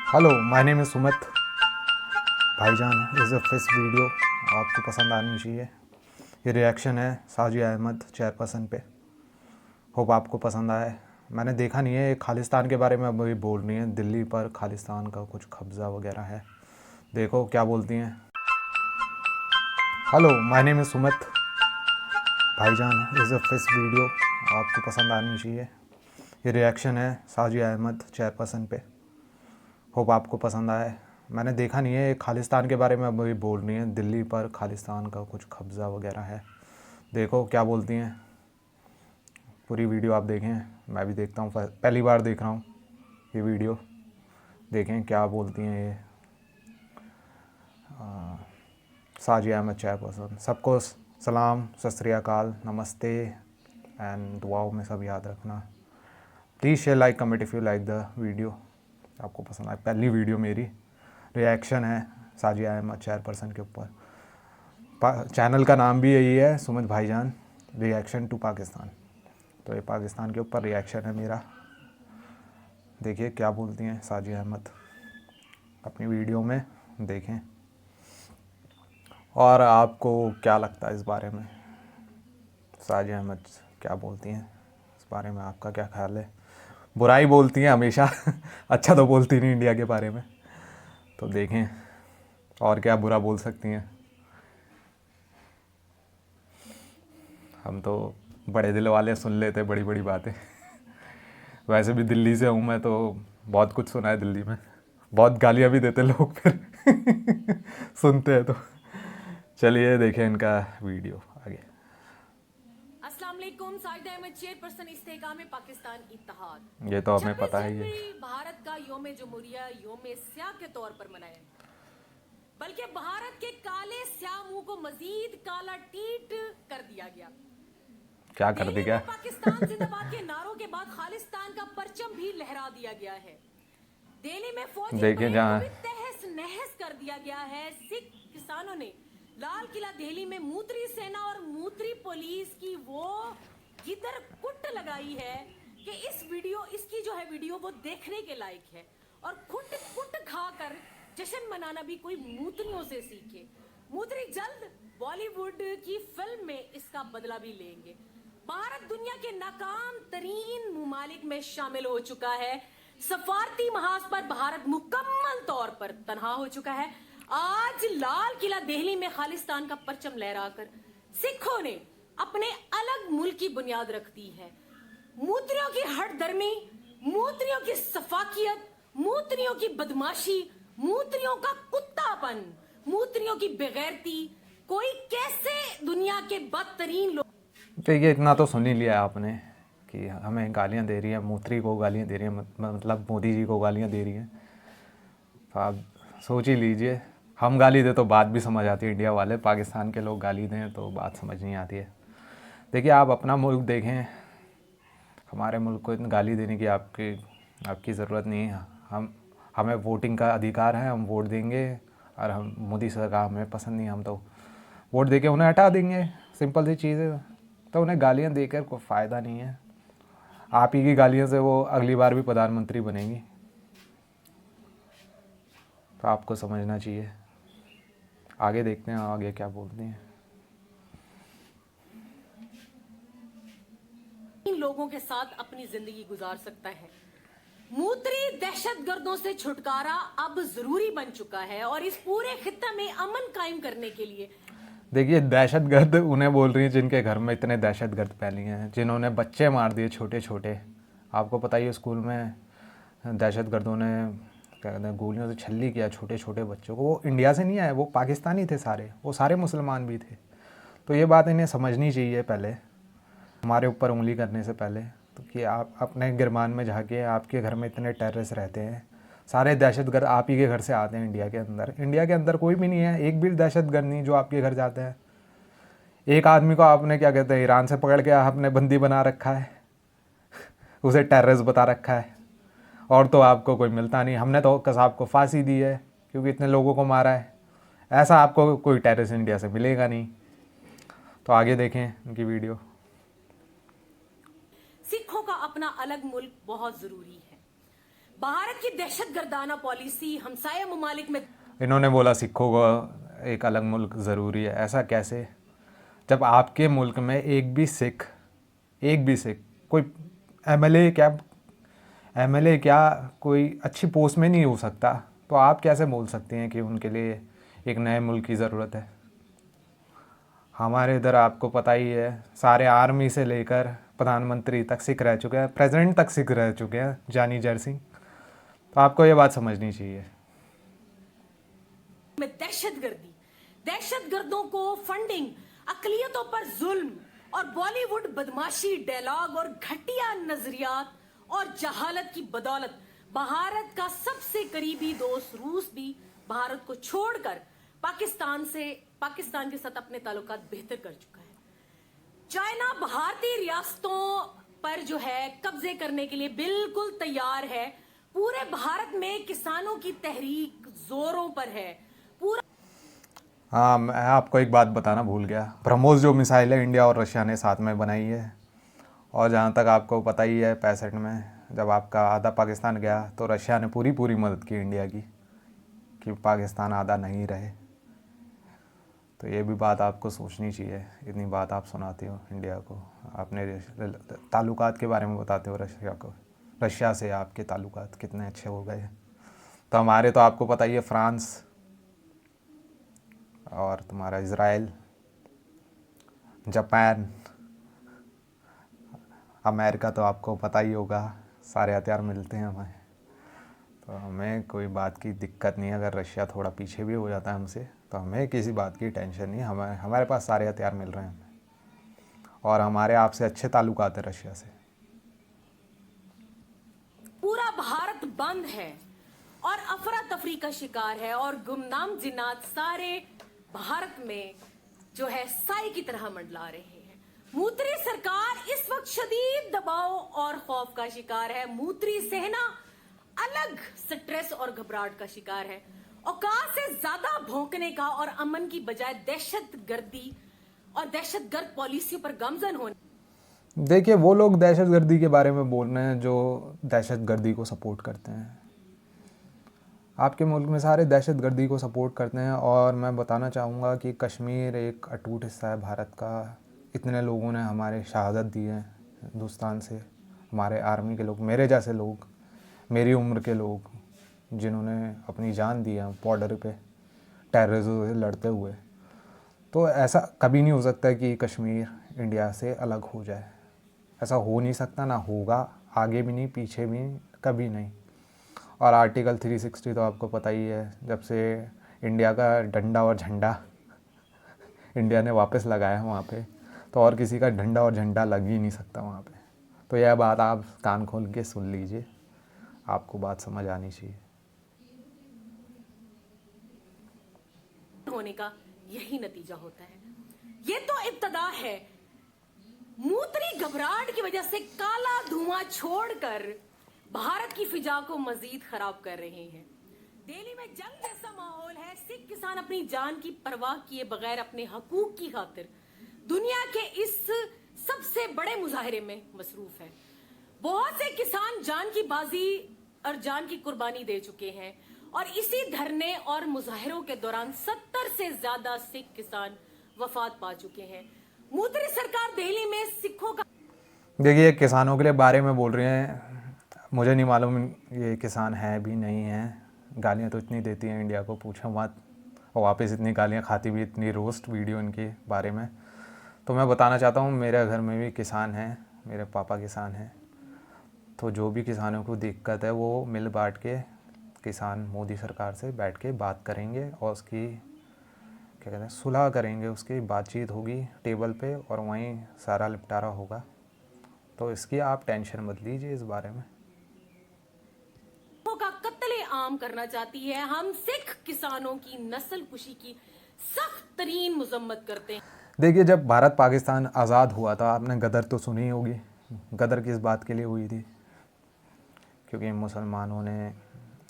Hello, my name is Sumit. भाईजान is a first video, आपको पसंद आनी चाहिए। ये रिएक्शन है साजिया अहमद चेयरपर्सन पे। होप आपको पसंद आए। मैंने देखा नहीं है, ये खालिस्तान के बारे में अभी बोल रही हैं, दिल्ली पर खालिस्तान का कुछ कब्ज़ा वगैरह है। देखो क्या बोलती हैं। Hello, my name is Sumit. भाईजान इज़ अ फर्स्ट वीडियो, आपको पसंद आनी चाहिए। ये रिएक्शन है साजिया अहमद चेयरपर्सन पे। होप आपको पसंद आए। मैंने देखा नहीं है, ये खालिस्तान के बारे में अभी बोल रही हैं, दिल्ली पर खालिस्तान का कुछ कब्ज़ा वगैरह है। देखो क्या बोलती हैं। पूरी वीडियो आप देखें, मैं भी देखता हूँ, पहली बार देख रहा हूँ ये वीडियो। देखें क्या बोलती हैं ये साजिया अहमद चेयरपर्सन। सबको सलाम, सत श्री अकाल, नमस्ते एंड दुआओं में सब याद रखना। Please share, like, comment if you like the video. आपको पसंद आए। पहली वीडियो मेरी रिएक्शन है साजिया अहमद चेयरपर्सन के ऊपर। चैनल का नाम भी यही है, सुमित भाईजान रिएक्शन टू पाकिस्तान। तो ये पाकिस्तान के ऊपर रिएक्शन है मेरा। देखिए क्या बोलती हैं साजिया अहमद अपनी वीडियो में, देखें। और आपको क्या लगता है इस बारे में, साजिया अहमद क्या बोलती हैं इस बारे में, आपका क्या ख्याल है? बुराई बोलती हैं हमेशा अच्छा तो बोलती नहीं इंडिया के बारे में। तो देखें और क्या बुरा बोल सकती हैं। हम तो बड़े दिल वाले, सुन लेते बड़ी बड़ी बातें वैसे भी दिल्ली से हूँ मैं, तो बहुत कुछ सुना है दिल्ली में। बहुत गालियाँ भी देते लोग फिर सुनते हैं तो। चलिए देखें इनका वीडियो आगे। अस्सलाम वालेकुम। साजिद अहमद चेयरपर्सन इस्तेकाम पाकिस्तान इत्तेहाद। ये तो हमें 26 पता है ये। जनवरी भारत का योम जमहूरिया योम स्याह के तौर पर मनाया, बल्कि भारत के काले स्याह मुंह को मजीद काला टीट कर दिया गया। क्या कर दी दिल्ली क्या में पाकिस्तान जिंदाबाद के नारों के बाद खालिस्तान का परचम भी लहरा दिया गया है। दिल्ली में फौजी देखिए परेड को जहाँ भी तहस नहस कर दिया गया है। सिख किसानों ने लाल किला दिल्ली में मूत्री सेना और मूत्री पुलिस की वो गिदर कुट लगाई है कि इसकी जो है वीडियो वो देखने के लायक है। और खुट कुट खाकर जश्न मनाना भी कोई मूत्रियों से सीखे। मूत्री जल्द बॉलीवुड की फिल्म में इसका बदला भी लेंगे। भारत दुनिया के नाकाम तरीन मुमालिक में शामिल हो चुका है। सफारती महाज पर भारत मुकम्मल तौर पर तनहा हो चुका है। आज लाल किला दिल्ली में खालिस्तान का परचम लहराकर सिखों ने अपने अलग मुल्क की बुनियाद रख दी है। मूत्रियों की हठधर्मी, मूत्रियों की सफाकियत, मूत्रियों की बदमाशी, मूत्रियों का कुत्तापन, मूत्रियों की बेगैरती, कोई कैसे दुनिया के बदतरीन लोग। देखिए इतना तो सुन ही लिया आपने कि हमें गालियाँ दे रही है, मूत्री को गालियाँ दे रही है, मतलब मोदी जी को गालियाँ दे रही हैं। तो आप सोच ही लीजिए, हम गाली दे तो बात भी समझ आती है इंडिया वाले, पाकिस्तान के लोग गाली दें तो बात समझ नहीं आती है। देखिए आप अपना मुल्क देखें, हमारे मुल्क को इतनी गाली देने की आपकी ज़रूरत नहीं है। हमें वोटिंग का अधिकार है, हम वोट देंगे। और हम मोदी सरकार हमें पसंद नहीं, हम तो वोट देके उन्हें हटा देंगे। सिंपल सी चीज़ है। तो उन्हें गालियाँ देकर कोई फ़ायदा नहीं है। आप ही की गालियों से वो अगली बार भी प्रधानमंत्री बनेंगी। तो आपको समझना चाहिए। आगे देखते हैं आगे क्या बोलते हैं। इन लोगों के साथ अपनी जिंदगी गुजार सकता है। मूत्री दहशतगर्दों से छुटकारा अब जरूरी बन चुका है और इस पूरे खित्ते में अमन कायम करने के लिए। देखिए दहशतगर्द उन्हें बोल रही हैं जिनके घर में इतने दहशतगर्द फैली हैं, जिन्होंने बच्चे मार दिए छोटे छोटे। आपको पता ही है स्कूल में दहशतगर्दों ने क्या कहते हैं गोलियों से छल्ली किया छोटे छोटे बच्चों को। वो इंडिया से नहीं आए, वो पाकिस्तानी थे सारे, वो सारे मुसलमान भी थे। तो ये बात इन्हें समझनी चाहिए पहले, हमारे ऊपर उंगली करने से पहले। तो कि आप अपने गिरमान में जाके, आपके घर में इतने टेररिस्ट रहते हैं, सारे दहशतगर्द आप ही के घर से आते हैं इंडिया के अंदर। इंडिया के अंदर कोई भी नहीं है, एक भी दहशतगर्द नहीं जो आपके घर जाते हैं। एक आदमी को आपने क्या कहते हैं ईरान से पकड़ के आपने बंदी बना रखा है, उसे टेररिस्ट बता रखा है। और तो आपको कोई मिलता नहीं। हमने तो कसाब को फांसी दी है क्योंकि इतने लोगों को मारा है। ऐसा आपको कोई टेररिस्ट इंडिया से मिलेगा नहीं। तो आगे देखें उनकी वीडियो। सिखों का अपना अलग मुल्क बहुत जरूरी है। भारत की दहशतगर्दाना पॉलिसी हमसाया ममालिक में इन्होंने बोला सिखों को एक अलग मुल्क ज़रूरी है। ऐसा कैसे, जब आपके मुल्क में एक भी सिख कोई एमएलए क्या कोई अच्छी पोस्ट में नहीं हो सकता, तो आप कैसे बोल सकते हैं कि उनके लिए एक नए मुल्क की ज़रूरत है। हमारे इधर आपको पता ही है, सारे आर्मी से लेकर प्रधानमंत्री तक सिख रह चुके हैं, प्रेसिडेंट तक सिख रह चुके हैं, जानी जैर सिंह। तो आपको ये बात समझनी चाहिए। दहशतगर्दी, दहशतगर्दों को फंडिंग, अकलियतों पर जुल्म और बॉलीवुड बदमाशी डायलॉग और घटिया नजरियात और जहालत की बदौलत भारत का सबसे करीबी दोस्त रूस भी भारत को छोड़कर पाकिस्तान के साथ अपने ताल्लुकात बेहतर कर चुका है। चाइना भारतीय रियासतों पर जो है कब्जे करने के लिए बिल्कुल तैयार है। पूरे भारत में किसानों की तहरीक जोरों पर है। पूरा हाँ, मैं आपको एक बात बताना भूल गया। ब्रह्मोस जो मिसाइल है इंडिया और रशिया ने साथ में बनाई है, और जहाँ तक आपको पता ही है 65 में जब आपका आधा पाकिस्तान गया तो रशिया ने पूरी मदद की इंडिया की कि पाकिस्तान आधा नहीं रहे। तो ये भी बात आपको सोचनी चाहिए। इतनी बात आप सुनाते हो इंडिया को, अपने ताल्लुकात के बारे में बताते हो रशिया को, रशिया से आपके ताल्लुकात कितने अच्छे हो गए। तो हमारे तो आपको पता ही है, फ्रांस और तुम्हारा इज़राइल, जापान, अमेरिका, तो आपको पता ही होगा सारे हथियार मिलते हैं हमें। तो हमें कोई बात की दिक्कत नहीं है। अगर रशिया थोड़ा पीछे भी हो जाता है हमसे तो हमें किसी बात की टेंशन नहीं। हमारे पास सारे हथियार मिल रहे हैं हमें, और हमारे आपसे अच्छे ताल्लुकात हैं रशिया से। पूरा भारत बंद है और अफरा तफरी का शिकार है और गुमनाम जिन्नात सारे भारत में जो है साई की तरह मंडला रहे हैं। मूत्री सरकार इस वक्त शदीद दबाव और खौफ का शिकार है। मूत्री सेना अलग स्ट्रेस और घबराहट का शिकार है। औकात से ज्यादा भौंकने का और अमन की बजाय दहशतगर्दी और दहशतगर्द पॉलिसियों पर गमजन होने। देखिए, वो लोग दहशतगर्दी के बारे में बोल रहे हैं जो दहशतगर्दी को सपोर्ट करते हैं। आपके मुल्क में सारे दहशतगर्दी को सपोर्ट करते हैं। और मैं बताना चाहूँगा कि कश्मीर एक अटूट हिस्सा है भारत का। इतने लोगों ने हमारे शहादत दी है हिंदुस्तान से, हमारे आर्मी के लोग, मेरे जैसे लोग, मेरी उम्र के लोग, जिन्होंने अपनी जान दी है बॉर्डर पे टेररिज्म से लड़ते हुए। तो ऐसा कभी नहीं हो सकता कि कश्मीर इंडिया से अलग हो जाए। ऐसा हो नहीं सकता, ना होगा, आगे भी नहीं, पीछे भी कभी नहीं। और आर्टिकल 360 तो आपको पता ही है, जब से इंडिया का डंडा और झंडा इंडिया ने वापस लगाया वहाँ पे, तो और किसी का डंडा और झंडा लग ही नहीं सकता वहाँ पे। तो यह बात आप कान खोल के सुन लीजिए, आपको बात समझ आनी चाहिए। होने का यही नतीजा होता है। ये तो इब्तदा है। मूत्री घबराहट की वजह से काला धुआं छोड़कर भारत की फिजा को मजीद खराब कर रहे हैं। दिल्ली में जंग जैसा माहौल है। सिख किसान अपनी जान की परवाह किए बगैर अपने हकूक की खातिर दुनिया के इस सबसे बड़े मुजाहिरे में मसरूफ है। बहुत से किसान जान की बाजी और जान की कुर्बानी दे चुके हैं और इसी धरने और मुजाहिरों के दौरान 70 से ज्यादा सिख किसान वफात पा चुके हैं। मोदी सरकार दिल्ली में सिखों का, देखिए, किसानों के लिए बारे में बोल रहे हैं, मुझे नहीं मालूम ये किसान है भी नहीं है। गालियाँ तो इतनी देती हैं इंडिया को, पूछो मत, और वापस इतनी गालियाँ खाती भी, इतनी रोस्ट वीडियो इनके बारे में। तो मैं बताना चाहता हूँ, मेरे घर में भी किसान हैं, मेरे पापा किसान हैं। तो जो भी किसानों को दिक्कत है वो मिल बांट के किसान मोदी सरकार से बैठ के बात करेंगे और उसकी क्या कहते हैं सुलह करेंगे, उसकी बातचीत होगी टेबल पे और वहीं सारा निपटारा होगा। तो इसकी आप टेंशन मत लीजिए इस बारे में। का कत्ले आम करना चाहती है। हम सिख किसानों की नस्ल कुशी की सख्त तरीन मुजम्मत करते हैं। देखिए, जब भारत पाकिस्तान आज़ाद हुआ था, आपने गदर तो सुनी ही होगी। गदर किस बात के लिए हुई थी? क्योंकि मुसलमानों ने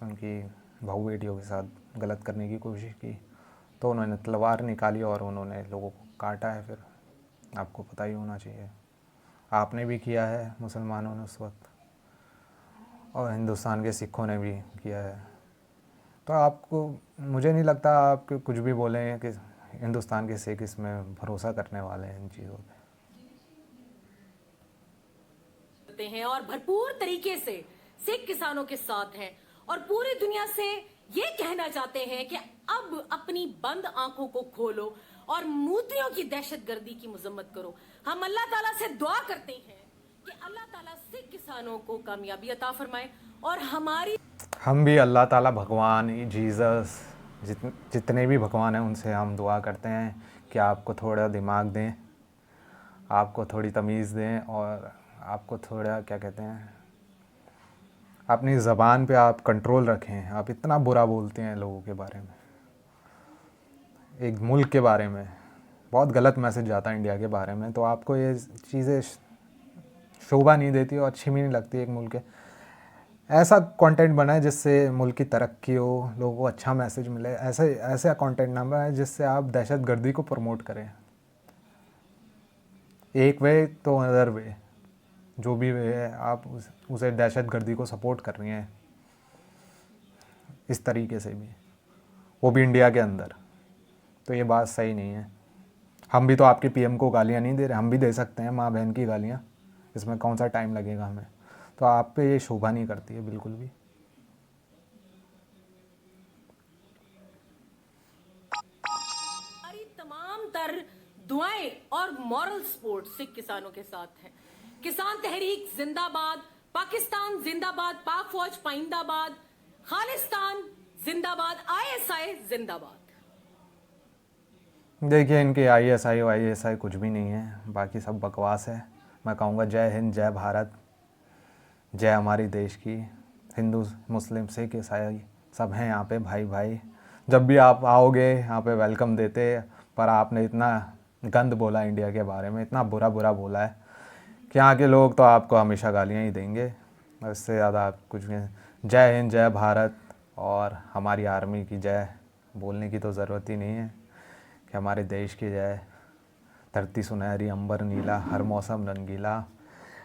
उनकी बहू बेटियों के साथ गलत करने की कोशिश की, तो उन्होंने तलवार निकाली और उन्होंने लोगों को काटा है। फिर आपको पता ही होना चाहिए, आपने भी किया है मुसलमानों ने उस वक्त। और हिंदुस्तान के सिखों ने भी किया है। तो आपको, मुझे नहीं लगता आप कुछ भी बोलें कि हिंदुस्तान के सिख इसमें भरोसा करने वाले हैं इन चीज़ों पे। हैं और भरपूर तरीके से सिख किसानों के साथ हैं और पूरी दुनिया से ये कहना चाहते हैं कि अब अपनी बंद आंखों को खोलो और मूर्तियों की दहशतगर्दी की मजम्मत करो। हम अल्लाह ताला से दुआ करते हैं कि अल्लाह ताला सिख किसानों को कामयाबी अता फरमाए और हमारी, हम भी अल्लाह ताला, भगवान, जीसस, जितने भी भगवान हैं उनसे हम दुआ करते हैं कि आपको थोड़ा दिमाग दें, आपको थोड़ी तमीज़ दें और आपको थोड़ा, क्या कहते हैं, अपनी ज़बान पे आप कंट्रोल रखें। आप इतना बुरा बोलते हैं लोगों के बारे में, एक मुल्क के बारे में बहुत गलत मैसेज जाता है इंडिया के बारे में, तो आपको ये चीज़ें शोभा नहीं देती और अच्छी भी नहीं लगती। एक मुल्क के ऐसा कंटेंट बनाए जिससे मुल्क की तरक्की हो, लोगों को अच्छा मैसेज मिले। ऐसा कंटेंट ना बनाए जिससे आप दहशतगर्दी को प्रमोट करें। एक वे तो अदर वे, जो भी वे है, आप उसे दहशतगर्दी को सपोर्ट कर रही हैं इस तरीके से भी, वो भी इंडिया के अंदर। तो ये बात सही नहीं है। हम भी तो आपके पीएम को गालियाँ नहीं दे रहे, हम भी दे सकते हैं माँ बहन की गालियाँ, इसमें कौन सा टाइम लगेगा हमें। तो आप पे ये शोभा नहीं करती है बिल्कुल भी। हमारी तमाम तर दुआएं और मॉरल सपोर्ट सिख किसानों के साथ है। किसान तहरीक जिंदाबाद, पाकिस्तान जिंदाबाद, पाक फौज पाइंदाबाद, खालिस्तान जिंदाबाद, आईएसआई जिंदाबाद। देखिए, इनके ISI वाईएसआई कुछ भी नहीं है, बाकी सब बकवास है। मैं कहूँगा जय हिंद, जय भारत, जय हमारी देश की। हिंदू, मुस्लिम, सिख, ईसाई सब हैं यहाँ पे भाई भाई। जब भी आप आओगे यहाँ पे वेलकम देते, पर आपने इतना गंद बोला इंडिया के बारे में, इतना बुरा बुरा बोला है कि यहाँ के लोग तो आपको हमेशा गालियाँ ही देंगे। इससे ज़्यादा आप कुछ नहीं। जय हिंद, जय भारत और हमारी आर्मी की जय बोलने की तो ज़रूरत ही नहीं है कि हमारे देश की जय। धरती सुनहरी, अंबर नीला, हर मौसम रंगीला,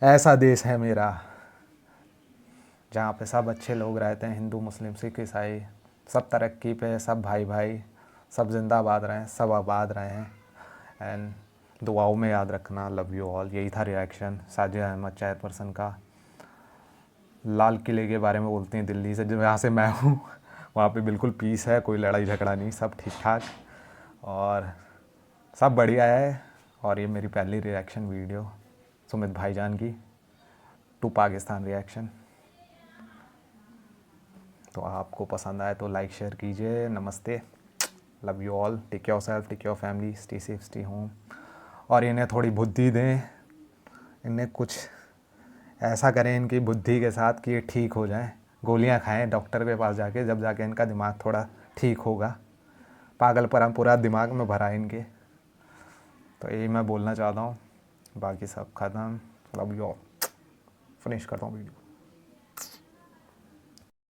ऐसा देश है मेरा जहाँ पे सब अच्छे लोग रहते हैं, हिंदू, मुस्लिम, सिख, ईसाई, सब तरक्की पे, सब भाई भाई, सब जिंदाबाद रहें, सब आबाद रहें। एंड दुआओं में याद रखना, लव यू ऑल। यही था रिएक्शन साजिद अहमद चेयरपर्सन का। लाल किले के बारे में बोलते हैं दिल्ली से, जहाँ से मैं हूँ वहाँ पे बिल्कुल पीस है, कोई लड़ाई झगड़ा नहीं, सब ठीक ठाक और सब बढ़िया है। और ये मेरी पहली रिएक्शन वीडियो सुमित भाईजान की टू पाकिस्तान रिएक्शन। तो आपको पसंद आए तो लाइक शेयर कीजिए। नमस्ते, love you all, take your self, take your family, stay safe, stay home. और इन्हें थोड़ी बुद्धि दें, इन्हें कुछ ऐसा करें इनकी बुद्धि के साथ कि ये ठीक हो जाएं। गोलियां खाएं डॉक्टर के पास जाके, जब जाके इनका दिमाग थोड़ा ठीक होगा। पागलपन पूरा दिमाग में भरा है इनके। तो यही मैं बोलना चाहता हूँ, बाकी सब ख़त्म। Love you all. फिनिश करता हूँ वीडियो।